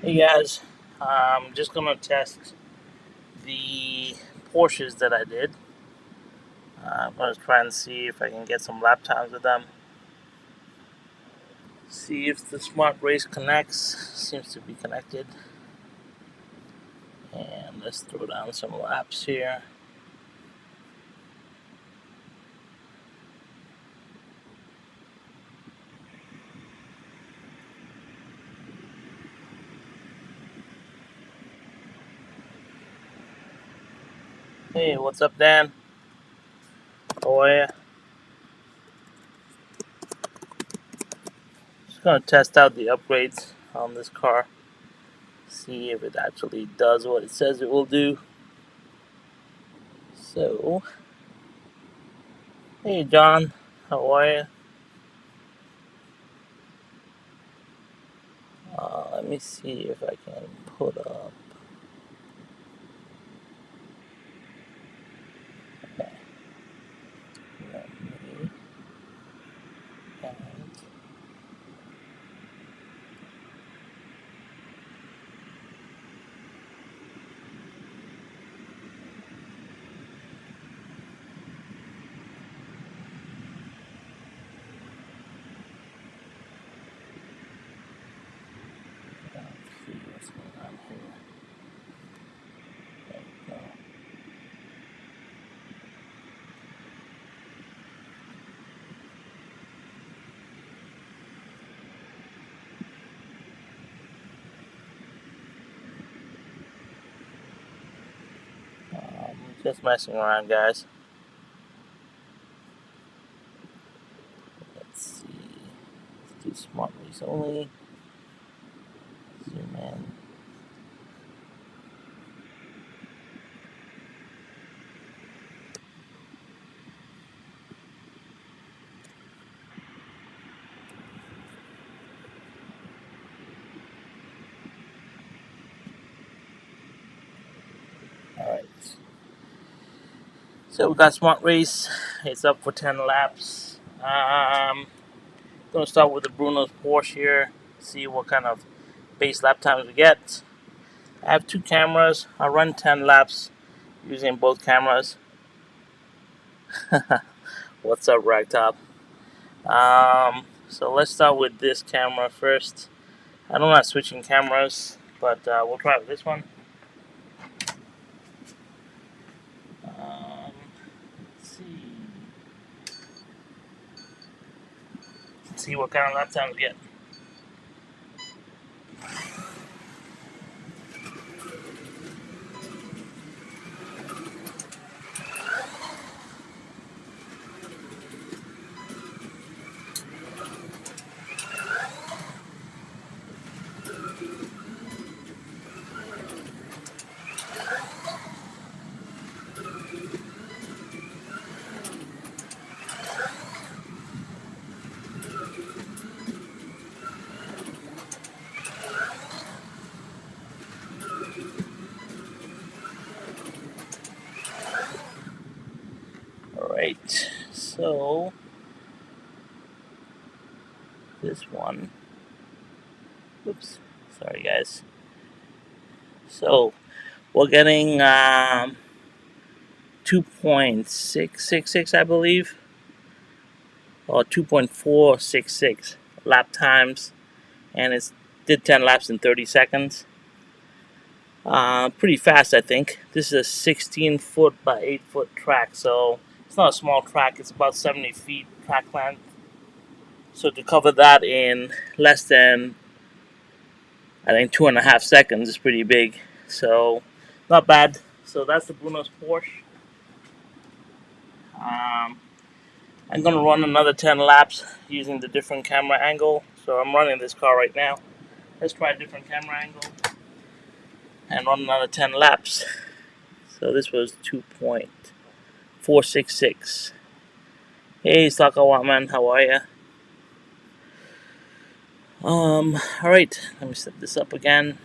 Hey guys, I'm just gonna test the Porsches that I did. I'm gonna try and see if I can get some lap times with them. See if the smart race connects. Seems to be connected. And let's throw down some laps here. Hey, what's up, Dan? How are ya? Just gonna test out the upgrades on this car. See if it actually does what it says it will do. So, hey John, how are ya? Let me see if I can put up. Okay, let me add. See what's going on here. There we go. Just messing around, guys. Let's see. Let's do smart race only. Zoom in. Alright. So we got smart race. It's up for 10 laps. Gonna start with the Bruno's Porsche here. See what kind of base lap times we get. I have two cameras. I run 10 laps using both cameras. What's up, Ragtop? So let's start with this camera first. I don't like switching cameras, but we'll try with this one. Let's see what kind of lap time we get. Alright, so this one. Oops, sorry guys. So we're getting 2.666, I believe, or 2.466 lap times, and it's did 10 laps in 30 seconds. Pretty fast, I think. This is a 16-foot by 8-foot track, so it's not a small track. It's about 70 feet track length. So to cover that in less than, I think, 2.5 seconds is pretty big. So not bad. So that's the Bruno's Porsche. I'm gonna run another 10 laps using the different camera angle. So I'm running this car right now. Let's try a different camera angle and run another 10 laps. So this was 2.466. Hey, Sakawaman, how are ya? Alright, let me set this up again.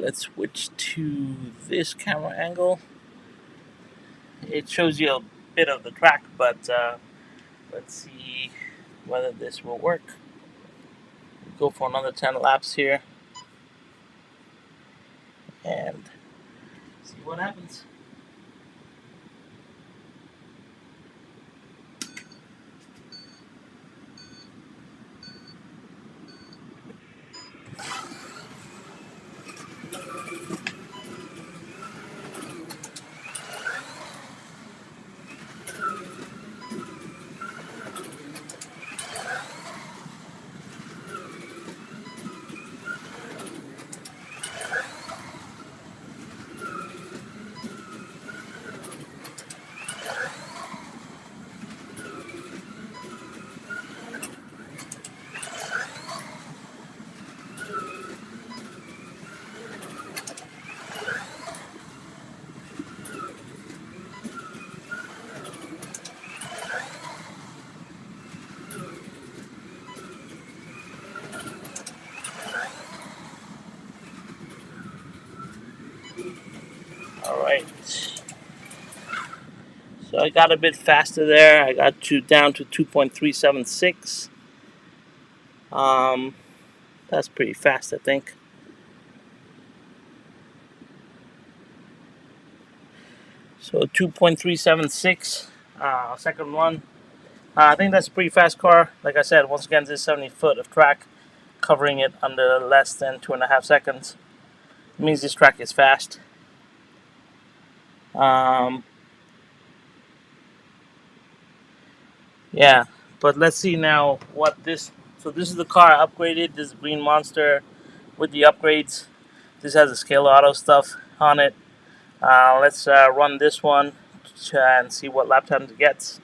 Let's switch to this camera angle. It shows you a bit of the track, but let's see whether this will work. Go for another 10 laps here and see what happens. Alright, so I got a bit faster there. I got down to 2.376. That's pretty fast, I think. So 2.376, second one. I think that's a pretty fast car. Like I said, once again, this is 70 foot of track, covering it under less than 2.5 seconds. It means this track is fast. Yeah, but let's see now what this. So this is the car I upgraded. This green monster with the upgrades. This has the scale auto stuff on it. Let's run this one and see what lap times it gets.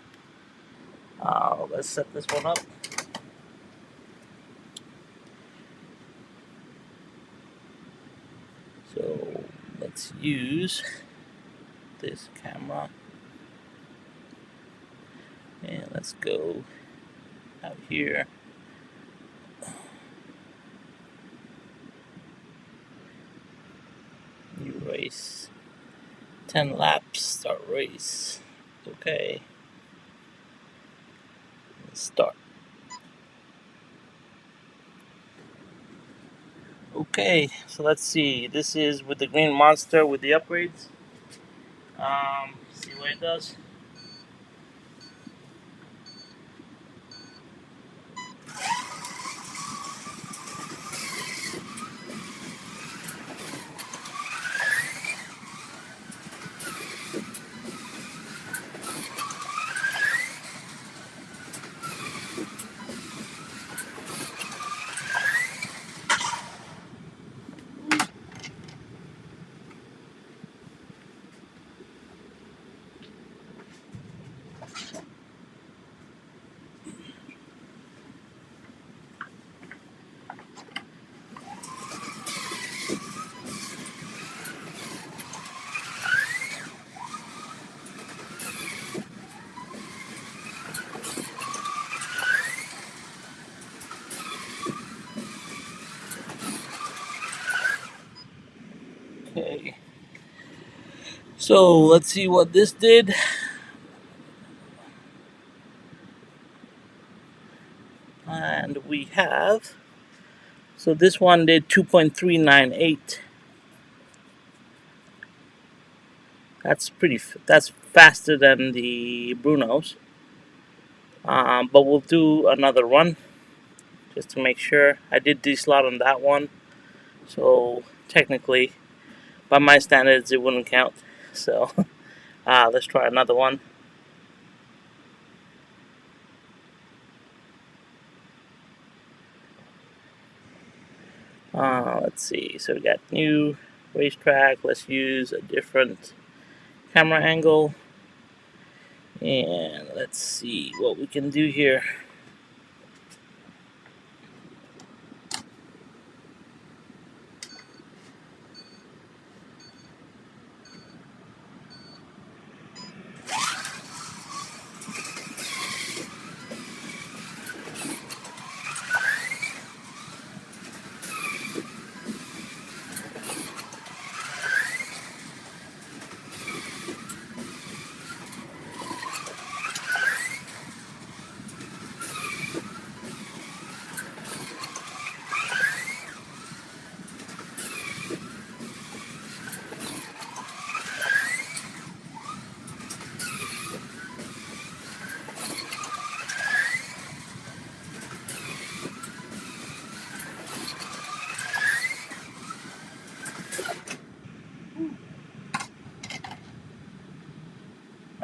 Let's set this one up. So let's use this camera and let's go out here. New race, 10 laps, start race. Okay, let's start. Okay, so let's see. This is with the green monster with the upgrades. See what it does. Okay. So let's see what this did. And we have. So this one did 2.398. That's faster than the Bruno's. But we'll do another one just to make sure. I did deslot on that one, so technically, by my standards, it wouldn't count. So let's try another one. Let's see. So we got new racetrack. Let's use a different camera angle. And let's see what we can do here.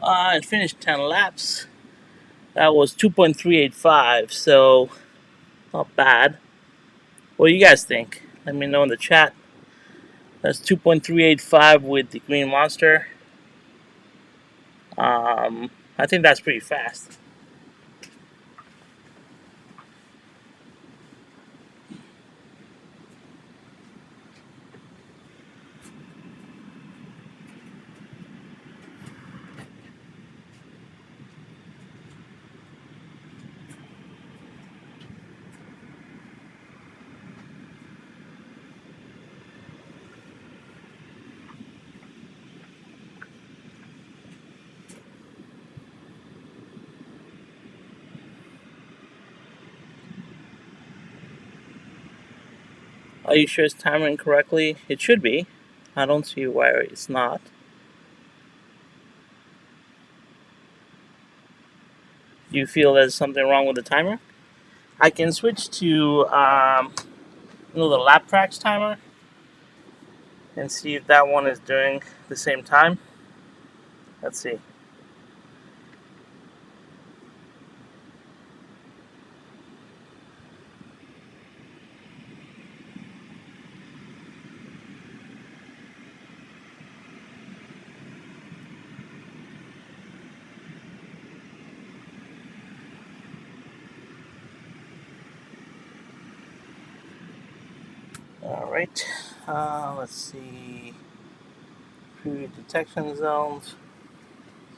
And finished 10 laps. That was 2.385, so not bad. What do you guys think? Let me know in the chat. That's 2.385 with the Green Monster. I think that's pretty fast. Are you sure it's timing correctly? It should be. I don't see why it's not. Do you feel there's something wrong with the timer? I can switch to the lap tracks timer and see if that one is doing the same time. Let's see. All right. Let's see. Previous detection zones.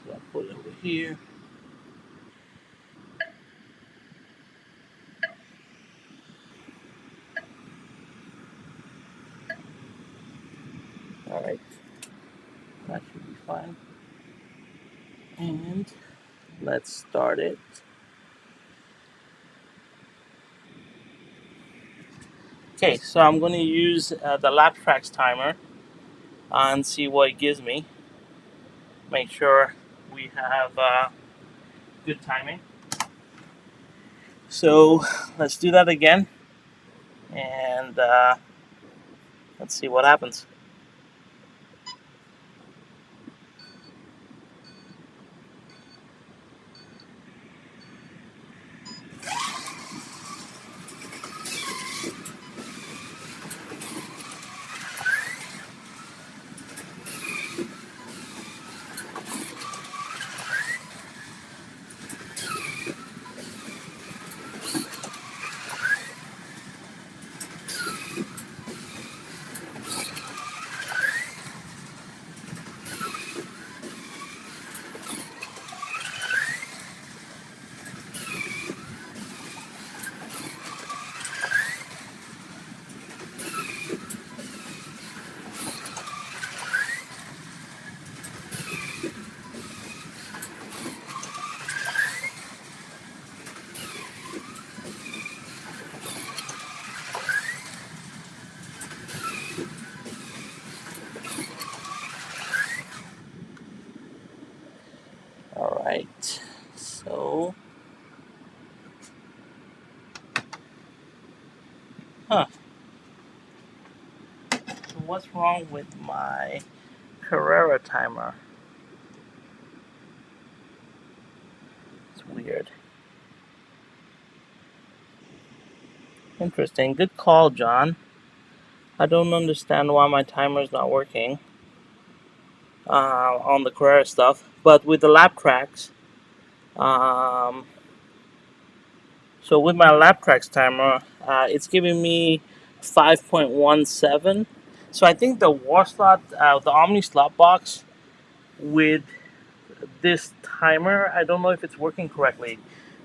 So I'll put it over here. All right. That should be fine. And let's start it. Okay, so I'm going to use the lap tracks timer and see what it gives me. Make sure we have good timing. So let's do that again, and let's see what happens. All right, so, so what's wrong with my Carrera timer? It's weird. Interesting. Good call, John. I don't understand why my timer is not working on the Carrera stuff, but with the lap tracks, um, so with my lap tracks timer, it's giving me 5.17. So I think the Warslot, the Omni slot box with this timer, I don't know if it's working correctly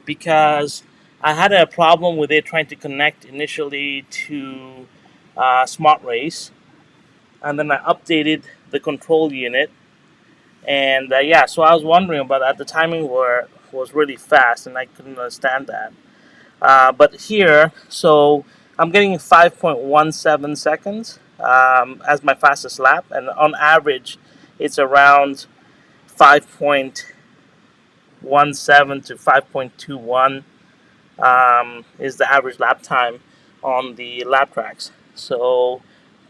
because I had a problem with it trying to connect initially to Smart Race, and then I updated the control unit, and yeah, so I was wondering about that. The timing was really fast, and I couldn't understand that. But here, so I'm getting 5.17 seconds as my fastest lap, and on average, it's around 5.17 to 5.21 is the average lap time on the lap tracks. So,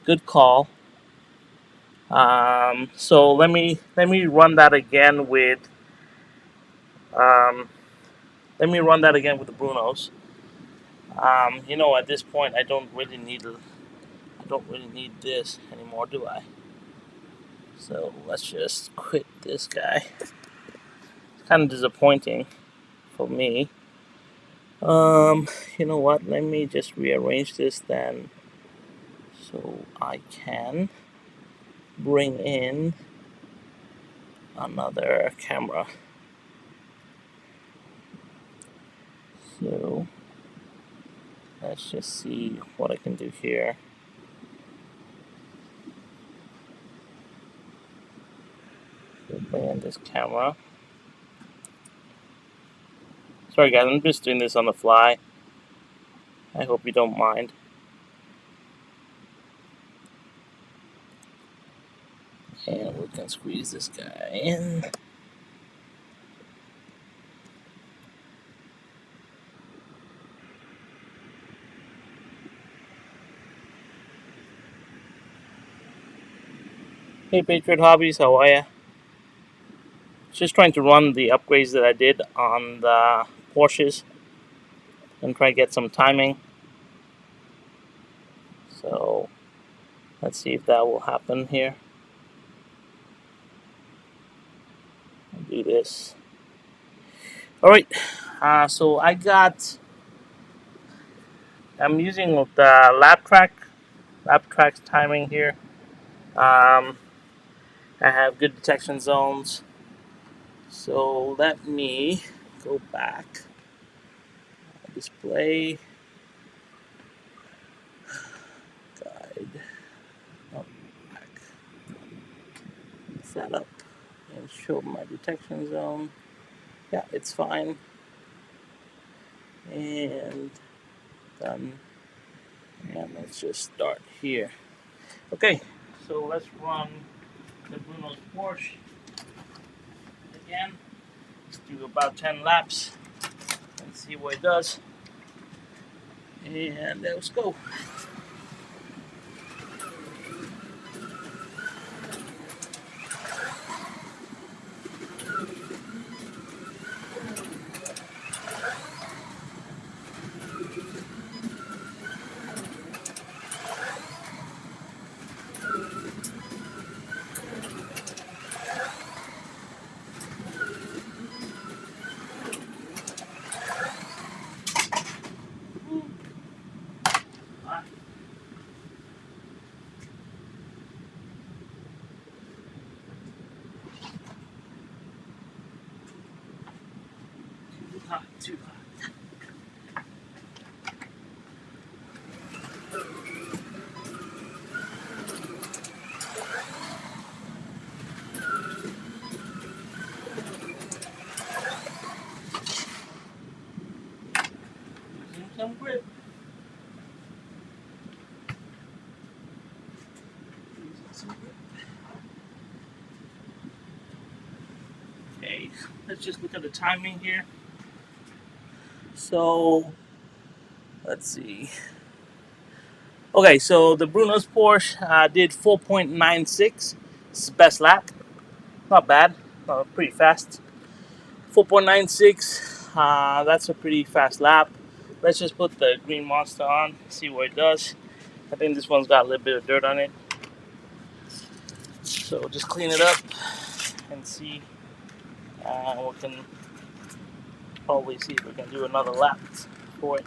good call. So let me run that again with Um, Let me run that again with the Brunos. At this point, I don't really need this anymore, do I? So let's just quit this guy. It's kind of disappointing for me. You know what? Let me just rearrange this then, so I can bring in another camera. So let's just see what I can do here. So bring in this camera. Sorry guys, I'm just doing this on the fly. I hope you don't mind. And we can squeeze this guy in. Hey Patriot Hobbies, how are ya? Just trying to run the upgrades that I did on the Porsches and try to get some timing. So let's see if that will happen here. I'll do this. Alright, so I'm using the lap track's timing here. I have good detection zones. So let me go back. Display guide. Oh, back. Setup and show my detection zone. Yeah, it's fine. And done. And let's just start here. Okay, so let's run the Bruno's Porsche again. Let's do about 10 laps and see what it does. And let's go. Too hot. Using some grip. Okay, let's just look at the timing here. So, let's see. Okay, so the Bruno's Porsche did 4.96. It's the best lap. Not bad. Pretty fast. 4.96. That's a pretty fast lap. Let's just put the green monster on, see what it does. I think this one's got a little bit of dirt on it. So just clean it up and see. We can probably see if we can do another lap for it.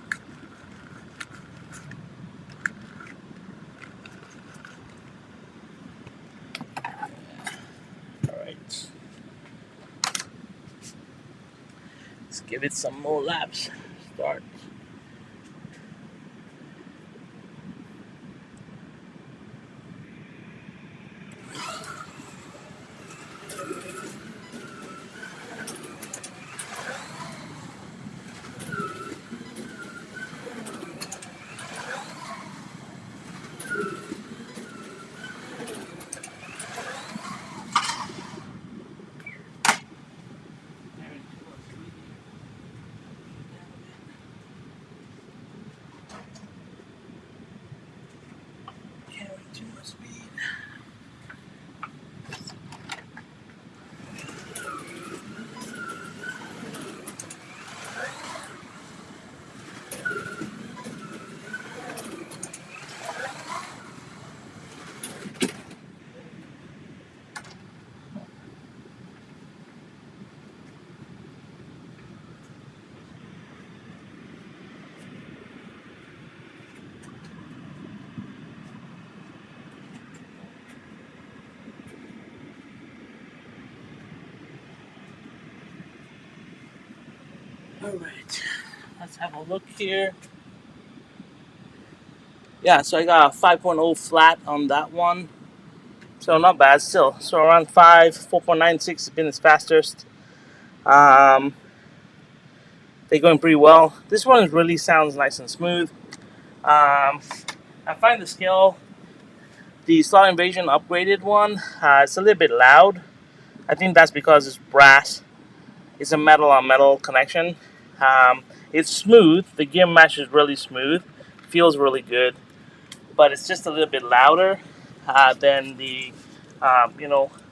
Alright. Let's give it some more laps. Start. Too much speed. Alright, let's have a look here. Yeah, so I got a 5.0 flat on that one. So not bad still. So around 4.96 has been its fastest. Um, they're going pretty well. This one really sounds nice and smooth. I find the Slot Invasion upgraded one, it's a little bit loud. I think that's because it's brass. It's a metal on metal connection. It's smooth. The gear mesh is really smooth. Feels really good, but it's just a little bit louder than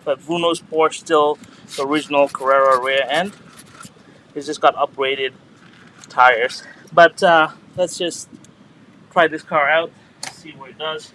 but Bruno's Porsche still the original Carrera rear end. It's just got upgraded tires. But let's just try this car out, see what it does.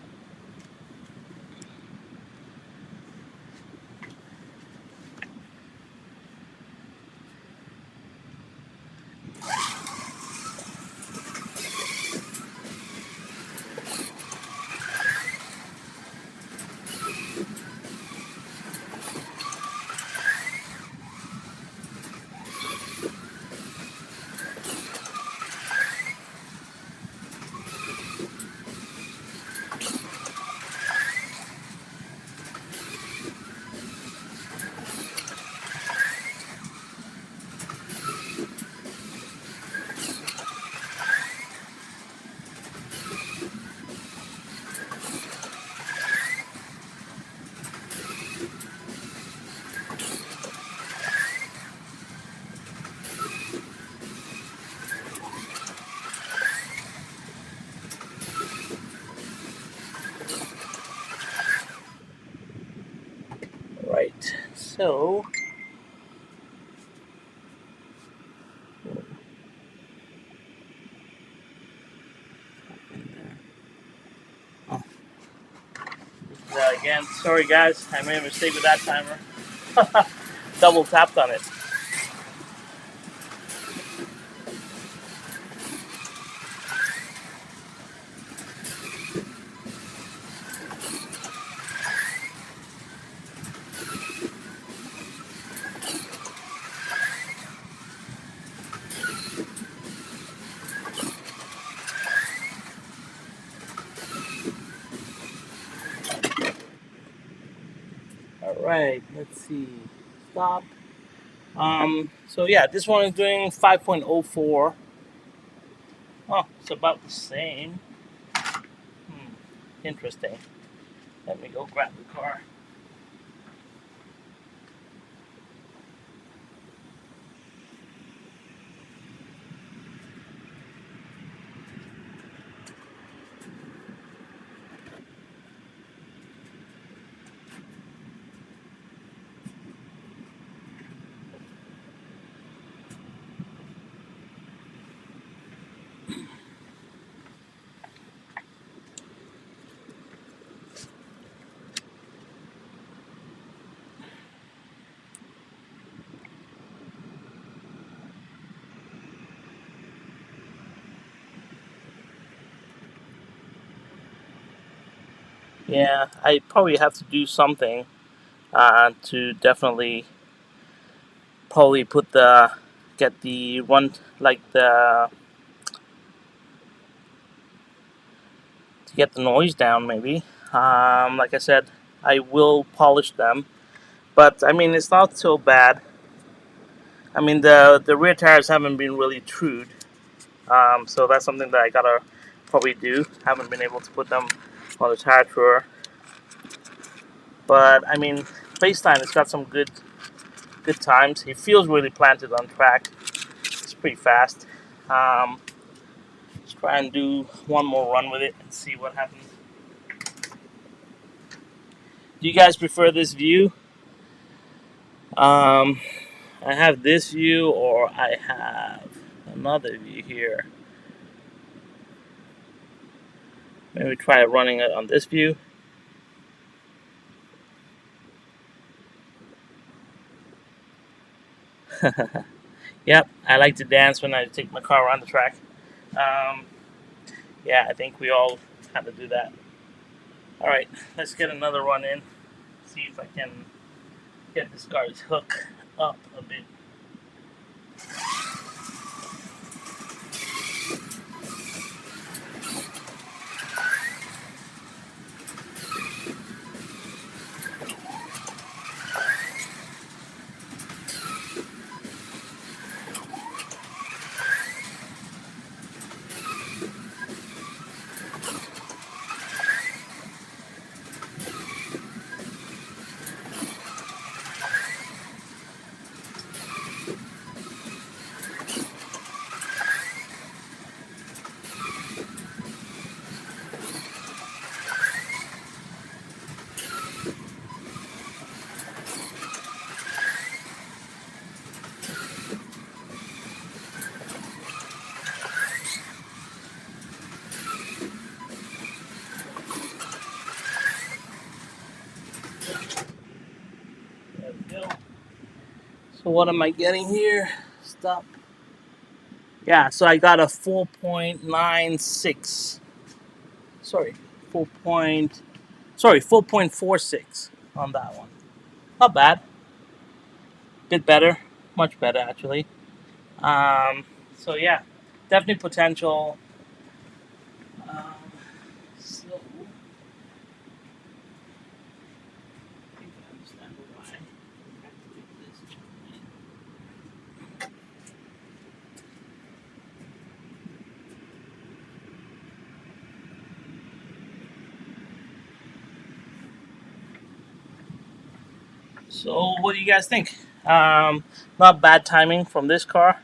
Right. So oh, again, sorry guys, I made a mistake with that timer. Double tapped on it. Alright, let's see. Stop. So yeah, this one is doing 5.04. Oh, it's about the same. Interesting. Let me go grab the car. Yeah, I probably have to do something to definitely probably get the one like the to get the noise down maybe. Like I said, I will polish them, but I mean it's not so bad. I mean the rear tires haven't been really trued, so that's something that I gotta probably do. Haven't been able to put them on the tire truer, but I mean FaceTime it's got some good times. It feels really planted on track. It's pretty fast. Um, let's try and do one more run with it and see what happens. Do you guys prefer this view? Um, I have this view or I have another view here. Maybe try running it on this view. Yep, I like to dance when I take my car around the track. Um, yeah, I think we all kind of do that. All right, let's get another run in. See if I can get this car's hook up a bit. So what am I getting here? Stop. Yeah, so I got a 4.96. Sorry, 4.46 on that one. Not bad. Bit better. Much better actually. Um, so yeah, definitely potential. Um, so I think I understand why I have to do this. So what do you guys think? Not bad timing from this car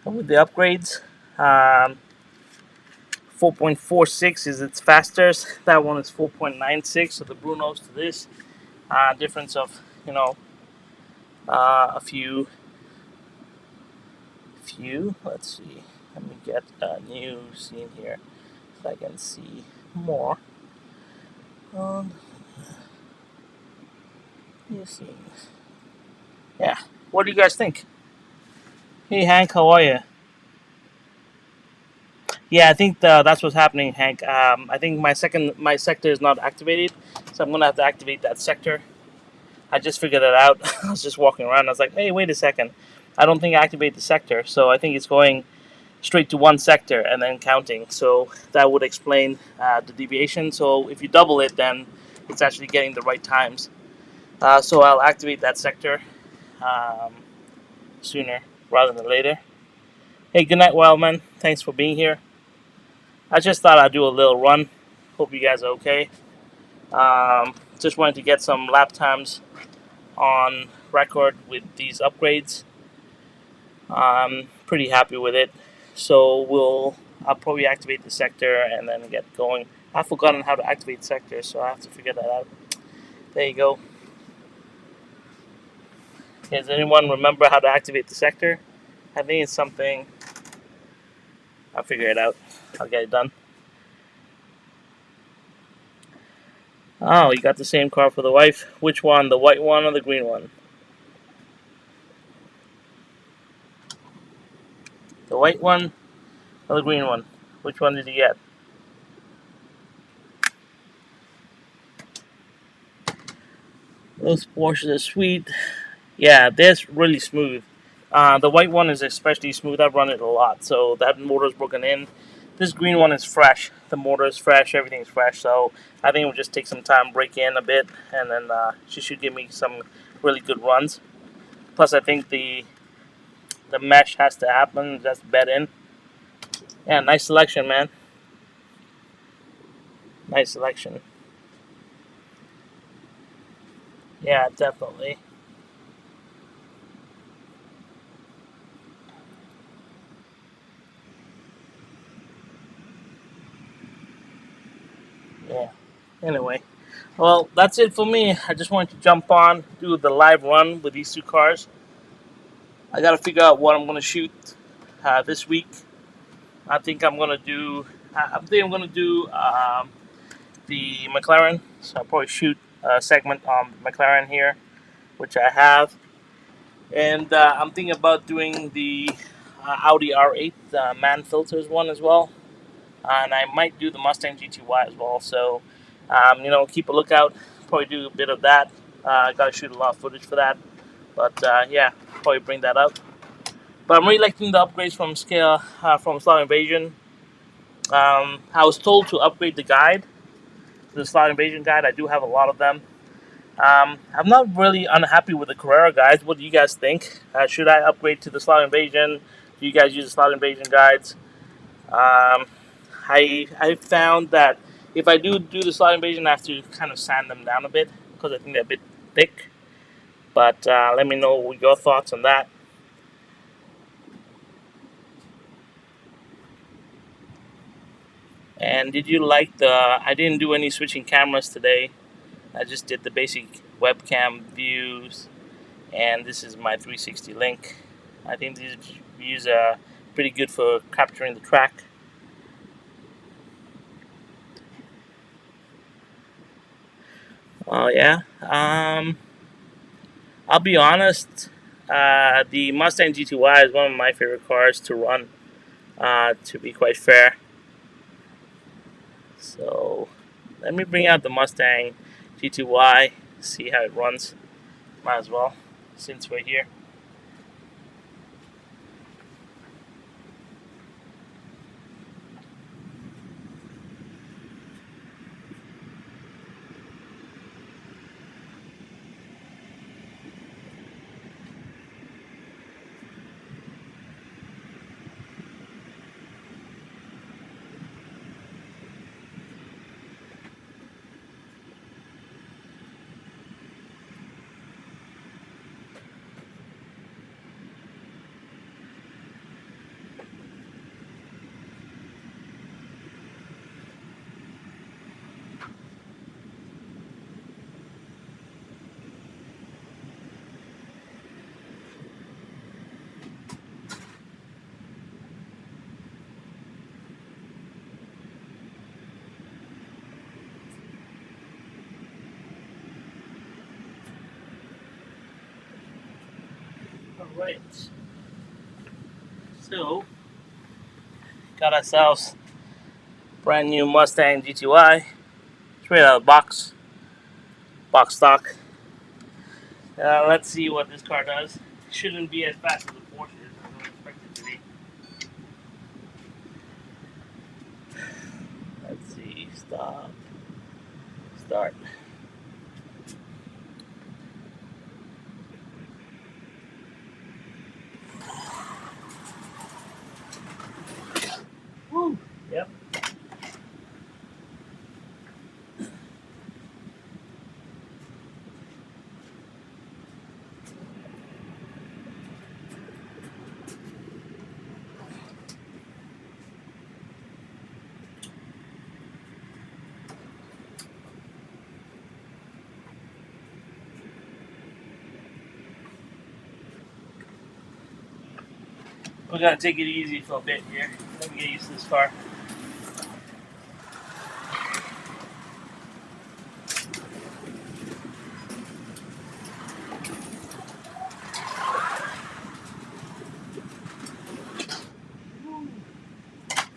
with the upgrades. Um, 4.46 is its fastest. That one is 4.96. So the Bruno's to this difference of a few. Let's see. Let me get a new scene here so I can see more. New scene. Yeah. What do you guys think? Hey Hank, how are you? Yeah, I think that's what's happening, Hank. I think my sector is not activated, so I'm gonna have to activate that sector. I just figured it out. I was just walking around. I was like, hey, wait a second. I don't think I activate the sector, so I think it's going straight to one sector and then counting. So that would explain the deviation. So if you double it, then it's actually getting the right times. So I'll activate that sector um, sooner rather than later. Hey, good night, Wildman. Thanks for being here. I just thought I'd do a little run. Hope you guys are okay. Just wanted to get some lap times on record with these upgrades. I'm pretty happy with it. So I'll probably activate the sector and then get going. I've forgotten how to activate sectors, so I have to figure that out. There you go. Does anyone remember how to activate the sector? I think it's something. I'll figure it out. I'll get it done. Oh, you got the same car for the wife. Which one? The white one or the green one? The white one or the green one? Which one did you get? Those Porsches are sweet. Yeah, they're really smooth. The white one is especially smooth. I've run it a lot, so that motor's broken in. This green one is fresh. The motor is fresh. Everything's fresh. So I think it will just take some time, break in a bit, and then she should give me some really good runs. Plus, I think the mesh has to happen. That's bed in. Yeah, nice selection, man. Nice selection. Yeah, definitely. Yeah. Anyway, well, that's it for me. I just wanted to jump on, do the live run with these two cars. I got to figure out what I'm going to shoot this week. I think I'm going to do. I think I'm going to do the McLaren. So I'll probably shoot a segment on the McLaren here, which I have, and I'm thinking about doing the Audi R8 man filters one as well, and I might do the Mustang GTY as well. So, keep a lookout. Probably do a bit of that. I got to shoot a lot of footage for that, but yeah, probably bring that up. But I'm really liking the upgrades from Slot Invasion. I was told to upgrade the guide, the Slot Invasion guide. I do have a lot of them. I'm not really unhappy with the Carrera guides. What do you guys think? Should I upgrade to the Slot Invasion? Do you guys use the Slot Invasion guides? Um, I found that if I do the Slot Invasion, I have to kind of sand them down a bit because I think they're a bit thick. But let me know your thoughts on that. And did you like the? I didn't do any switching cameras today. I just did the basic webcam views, and this is my 360 link. I think these views are pretty good for capturing the track. Oh yeah. I'll be honest. The Mustang GTY is one of my favorite cars to run. To be quite fair, so let me bring out the Mustang GTY, see how it runs. Might as well, since we're here. All right, so got ourselves brand new Mustang GTY, straight out of the box stock. Let's see what this car does. Shouldn't be as fast as the Porsche is. I don't expect it to be. Let's see. Stop. Start. Woo. Yep. We're gonna take it easy for a bit here. Let me get used to this car.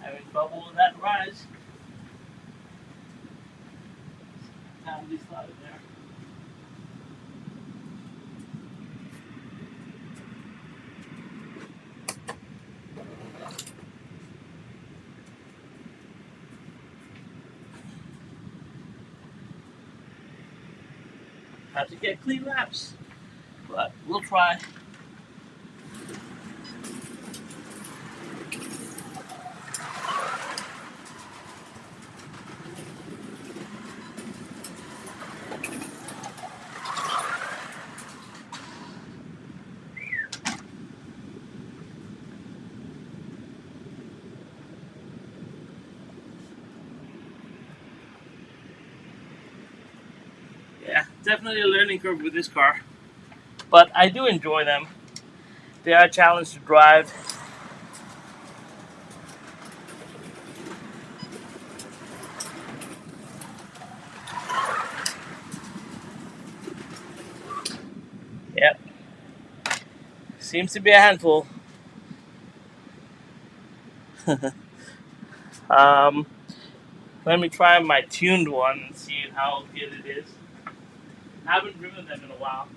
Having trouble with that rise. At least out of there. Have to get clean laps, but we'll try. Yeah, definitely a learning curve with this car, but I do enjoy them. They are a challenge to drive. Yep, seems to be a handful. um, Let me try my tuned one and see how good it is. I haven't driven them in a while.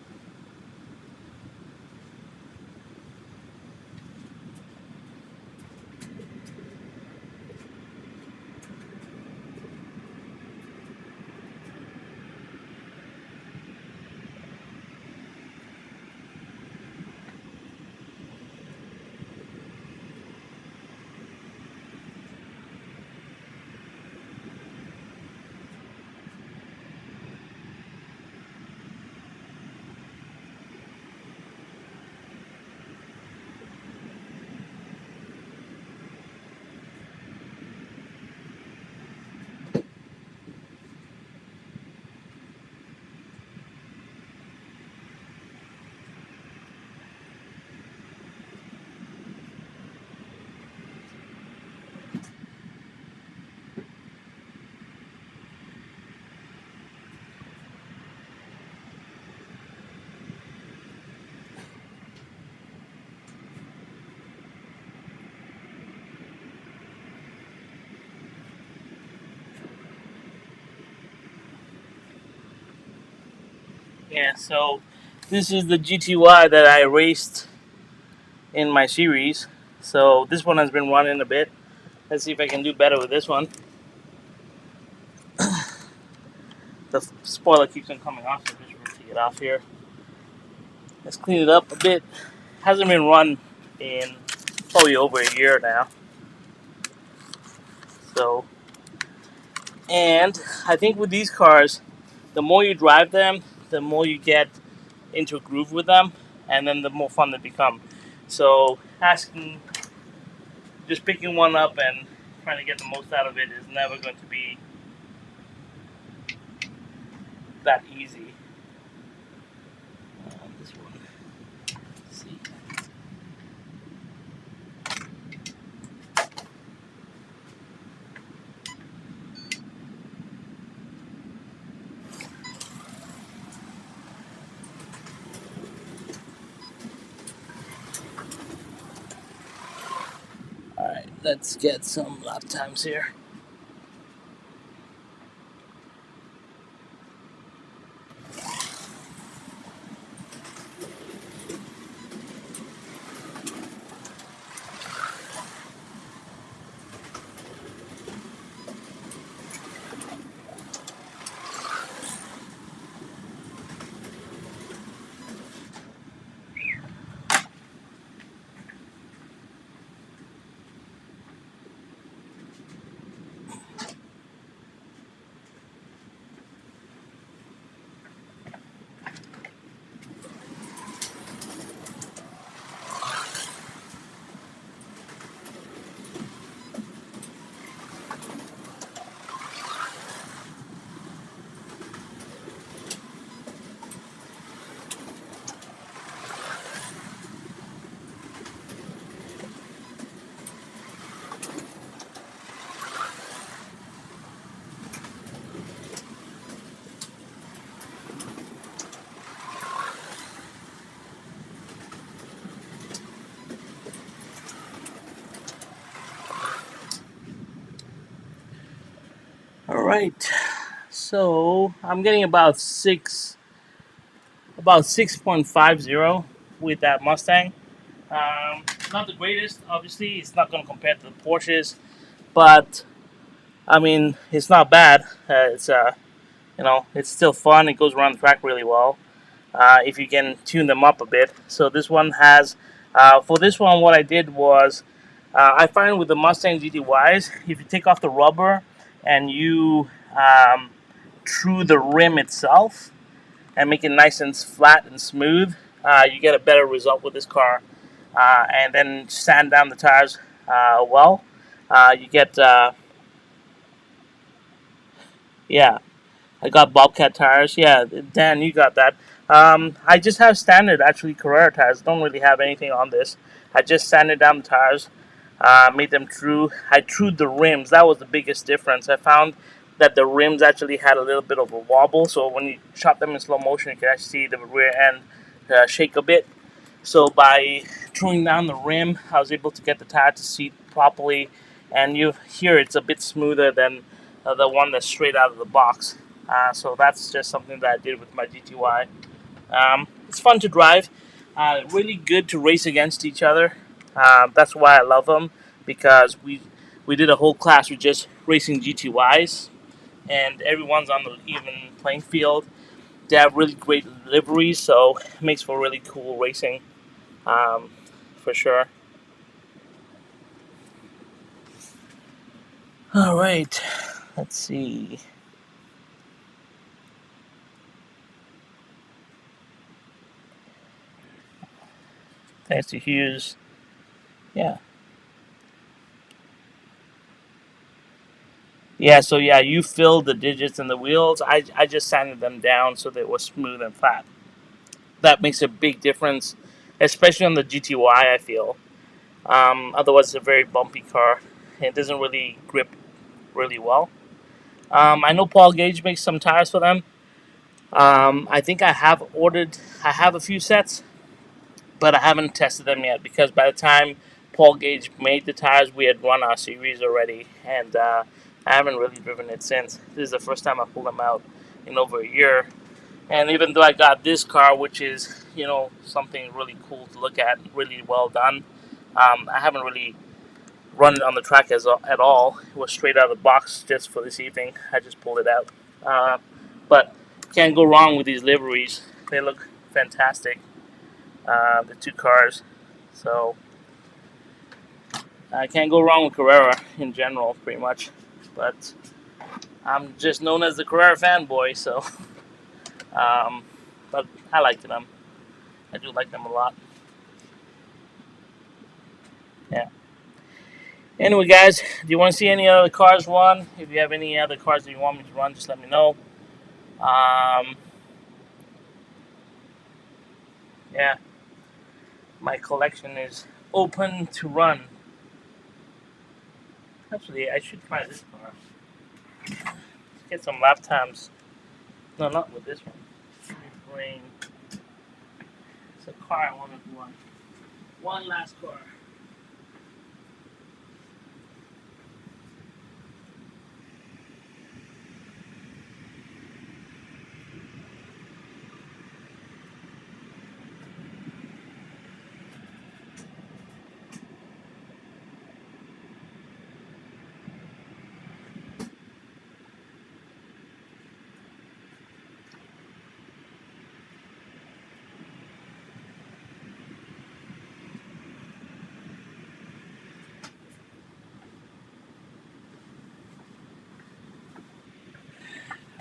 Yeah, so this is the GTY that I raced in my series. So this one has been running a bit. Let's see if I can do better with this one. The spoiler keeps on coming off, so just rotate it off here. Let's clean it up a bit. Hasn't been run in probably over a year now. So, and I think with these cars, the more you drive them, the more you get into a groove with them, and then the more fun they become. So, just picking one up and trying to get the most out of it is never going to be that easy. This one, let's see. All right, let's get some lap times here. All right, so I'm getting about 6.50 with that Mustang. Not the greatest, obviously. It's not going to compare to the Porsches, but I mean, it's not bad. It's still fun. It goes around the track really well if you can tune them up a bit. So this one has, for this one, what I did was, I find with the Mustang GTYs, if you take off the rubber and you true the rim itself and make it nice and flat and smooth, you get a better result with this car. And then sand down the tires well. You get, yeah, I got Bobcat tires. Yeah, Dan, you got that. I just have standard, actually, Carrera tires. Don't really have anything on this. I just sanded down the tires, made them true. I trued the rims. That was the biggest difference. I found that the rims actually had a little bit of a wobble, so when you shot them in slow motion, you could actually see the rear end shake a bit. So by truing down the rim, I was able to get the tire to seat properly, and you hear it's a bit smoother than the one that's straight out of the box. So that's just something that I did with my GTY. It's fun to drive, really good to race against each other. That's why I love them, because we did a whole class with just racing GTYs, and everyone's on the even playing field. They have really great liveries, so it makes for really cool racing, um, for sure. All right, let's see. Thanks to Hughes. Yeah. Yeah, so yeah, you filled the digits in the wheels. I just sanded them down so they were smooth and flat. That makes a big difference, especially on the GTY, I feel. Otherwise, it's a very bumpy car. It doesn't really grip really well. I know Paul Gage makes some tires for them. I think I have a few sets, but I haven't tested them yet because by the time Paul Gage made the tires, we had run our series already, and I haven't really driven it since. This is the first time I pulled them out in over a year. And even though I got this car, which is, something really cool to look at, really well done, I haven't really run it on the track at all. It was straight out of the box just for this evening. I just pulled it out. But can't go wrong with these liveries. They look fantastic, the two cars. So I can't go wrong with Carrera in general, pretty much. But I'm just known as the Carrera fanboy, so. But I liked them. I do like them a lot. Yeah. Anyway, guys, do you want to see any other cars run? If you have any other cars that you want me to run, just let me know. Um, yeah, my collection is open to run. Actually, I should try this car. Let's get some lap times. No, not with this one. Let me bring. It's a car I want to run. One last car.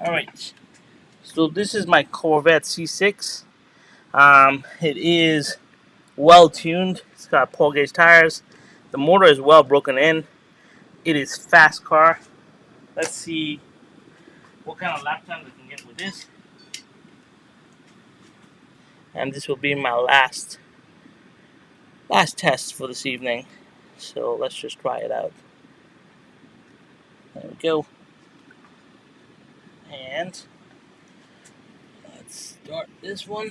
All right. So this is my Corvette C6. It is well tuned. It's got Paul gauge tires. The motor is well broken in. It is fast car. Let's see what kind of lap time we can get with this. And this will be my last test for this evening. So let's just try it out. There we go. And let's start this one.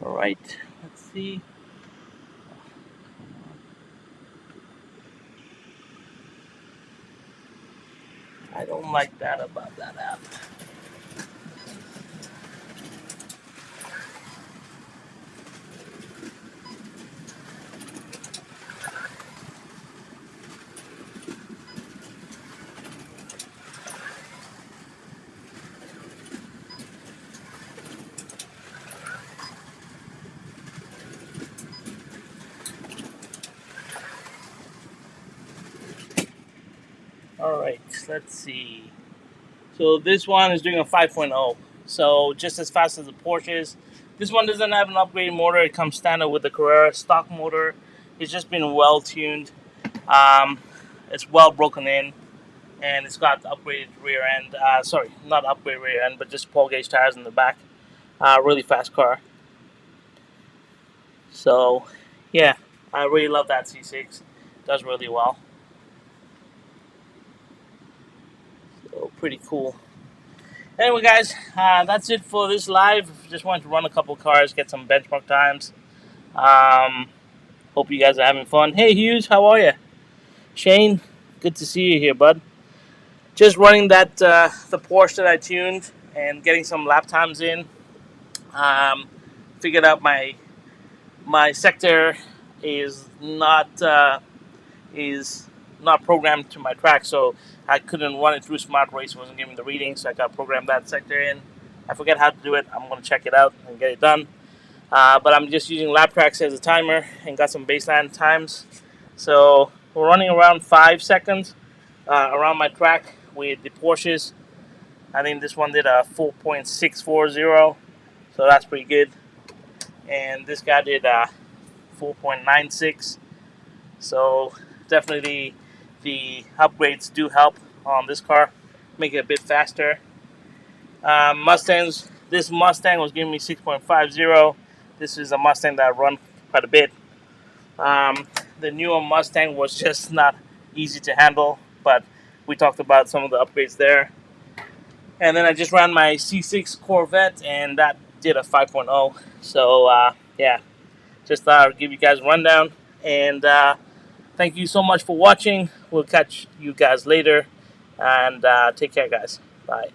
All right, let's see. I don't like that about that app. All right, let's see. So this one is doing a 5.0. So just as fast as the Porsches. This one doesn't have an upgraded motor. It comes standard with the Carrera stock motor. It's just been well tuned. Um, it's well broken in, and it's got upgraded rear end. Sorry, not upgraded rear end, but just Paul gauge tires in the back. Really fast car. So, yeah, I really love that C6. Does really well. So pretty cool. Anyway, guys, that's it for this live. Just wanted to run a couple cars, get some benchmark times. Um, Hope you guys are having fun. Hey, Hughes, how are you? Shane, good to see you here, bud. Just running that the Porsche that I tuned and getting some lap times in. Figured out my sector is not not programmed to my track, so I couldn't run it through Smart Race. It wasn't giving the reading, so I got to program that sector in. I forget how to do it. I'm going to check it out and get it done. But I'm just using lap tracks as a timer and got some baseline times. So we're running around 5 seconds around my track with the Porsches. I think this one did a 4.640, so that's pretty good. And this guy did 4.96. So definitely the upgrades do help on this car, make it a bit faster. Mustangs. This Mustang was giving me 6.50. This is a Mustang that I run quite a bit. The newer Mustang was just not easy to handle, but we talked about some of the upgrades there. And then I just ran my C6 Corvette, and that did a 5.0. So, yeah, just thought I'd give you guys a rundown. And thank you so much for watching. We'll catch you guys later. And take care, guys. Bye.